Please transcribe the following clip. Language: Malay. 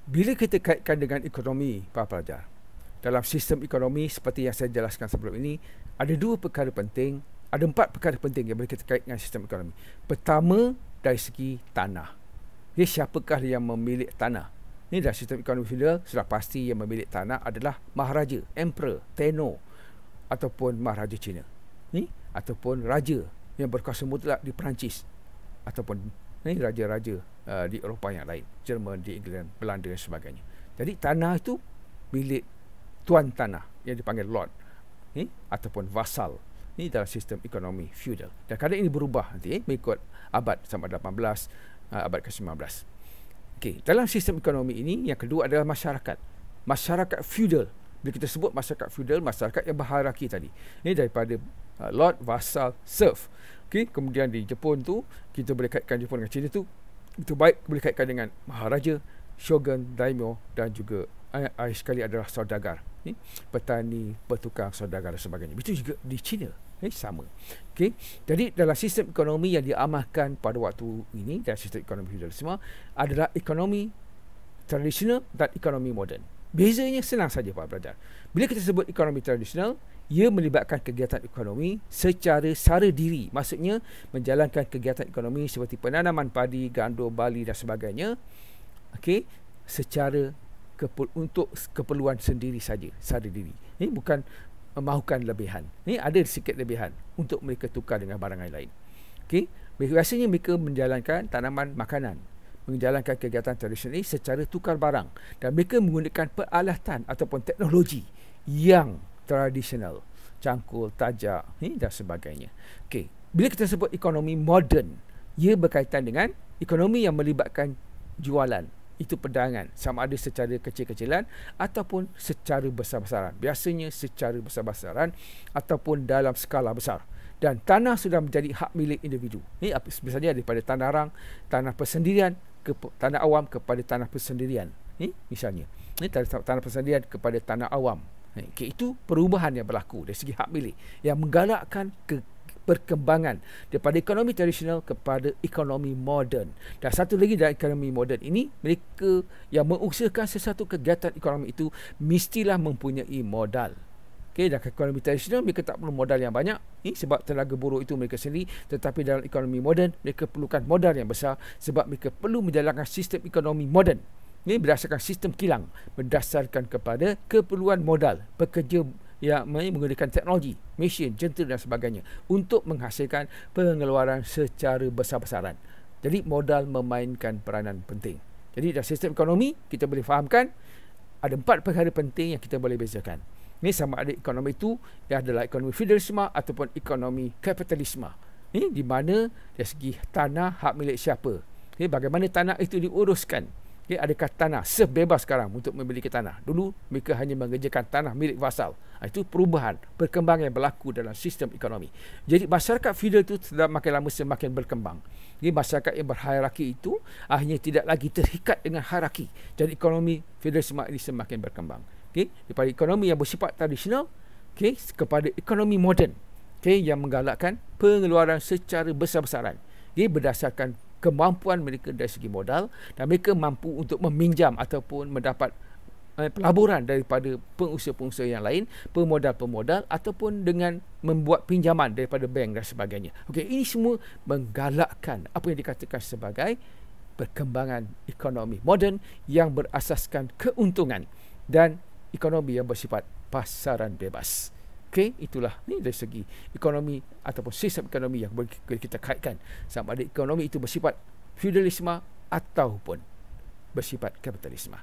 bila kita kaitkan dengan ekonomi, para pelajar, dalam sistem ekonomi seperti yang saya jelaskan sebelum ini, ada empat perkara penting yang boleh kita kaitkan dengan sistem ekonomi. Pertama, dari segi tanah. Siapakah yang memiliki tanah? Ini dalam sistem ekonomi feudal, sudah pasti yang memiliki tanah adalah maharaja, emperor, tenno, ataupun maharaja Cina. Ataupun raja yang berkuasa mutlak di Perancis, ataupun raja-raja di Eropah yang lain, Jerman, di England, Belanda dan sebagainya. Jadi tanah itu milik tuan tanah yang dipanggil lord, ataupun vassal. Ini dalam sistem ekonomi feudal. Dan kadang ini berubah nanti mengikut abad sampai 18, abad ke-19. Okey, dalam sistem ekonomi ini yang kedua adalah masyarakat. Masyarakat feudal. Bila kita sebut masyarakat feudal, masyarakat yang berhierarki tadi. Ini daripada lord, vassal, serf. Okey, kemudian di Jepun tu kita boleh kaitkan Jepun dengan China tu, itu baik boleh kaitkan dengan maharaja, shogun, daimyo dan juga akhir sekali adalah saudagar, petani, petukang, saudagar dan sebagainya. Itu juga di China, sama. Okay. Jadi dalam sistem ekonomi yang diamalkan pada waktu ini, dalam sistem ekonomi feudalisme, adalah ekonomi tradisional dan ekonomi moden. Bezanya senang saja, Pak Pelajar. Bila kita sebut ekonomi tradisional, ia melibatkan kegiatan ekonomi secara sara diri. Maksudnya menjalankan kegiatan ekonomi seperti penanaman padi, gandum, barley dan sebagainya, secara untuk keperluan sendiri saja, sara diri. Ini bukan mahukan lebihan. Ini ada sikit lebihan untuk mereka tukar dengan barang lain. Biasanya mereka menjalankan tanaman makanan, menjalankan kegiatan tradisional ini secara tukar barang, dan mereka menggunakan peralatan ataupun teknologi yang tradisional, cangkul, tajak dan sebagainya. Bila kita sebut ekonomi moden, ia berkaitan dengan ekonomi yang melibatkan jualan, itu perdagangan, sama ada secara kecil-kecilan ataupun secara besar-besaran. Biasanya secara besar-besaran ataupun dalam skala besar. Dan tanah sudah menjadi hak milik individu. Ini misalnya daripada tanah rang, tanah persendirian ke tanah awam kepada tanah persendirian. Misalnya, tanah persendirian kepada tanah awam. Itu perubahan yang berlaku dari segi hak milik yang menggalakkan perkembangan daripada ekonomi tradisional kepada ekonomi moden. Dan satu lagi dari ekonomi moden ini, mereka yang mengusahakan sesuatu kegiatan ekonomi itu mestilah mempunyai modal. Dan ekonomi tradisional mereka tak perlu modal yang banyak, sebab tenaga buruh itu mereka sendiri. Tetapi dalam ekonomi moden mereka perlukan modal yang besar sebab mereka perlu menjalankan sistem ekonomi moden. Ini berdasarkan sistem kilang, berdasarkan kepada keperluan modal pekerja yang menggunakan teknologi, mesin, jentera dan sebagainya untuk menghasilkan pengeluaran secara besar-besaran. Jadi modal memainkan peranan penting. Jadi dalam sistem ekonomi kita boleh fahamkan ada 4 perkara penting yang kita boleh bezakan. Ini sama ada ekonomi itu yang adalah ekonomi feudalisme ataupun ekonomi kapitalisme. Ini di mana dari segi tanah hak milik siapa. Bagaimana tanah itu diuruskan. Adakah tanah sebebas sekarang untuk memiliki tanah? Dulu mereka hanya mengerjakan tanah milik vasal. Itu perubahan, perkembangan yang berlaku dalam sistem ekonomi. Jadi masyarakat feudal itu sudah makin lama semakin berkembang. Jadi masyarakat yang berhierarki itu akhirnya tidak lagi terikat dengan hierarki. Jadi ekonomi feudalisme ini semakin berkembang. Daripada ekonomi yang bersifat tradisional kepada ekonomi moden yang menggalakkan pengeluaran secara besar-besaran. Berdasarkan kemampuan mereka dari segi modal, dan mereka mampu untuk meminjam ataupun mendapat pelaburan daripada pengusaha-pengusaha yang lain, pemodal-pemodal, ataupun dengan membuat pinjaman daripada bank dan sebagainya. Ini semua menggalakkan apa yang dikatakan sebagai perkembangan ekonomi moden yang berasaskan keuntungan dan ekonomi yang bersifat pasaran bebas. Itulah dari segi ekonomi ataupun sistem ekonomi yang boleh kita kaitkan sama ada ekonomi itu bersifat feudalisme ataupun bersifat kapitalisme.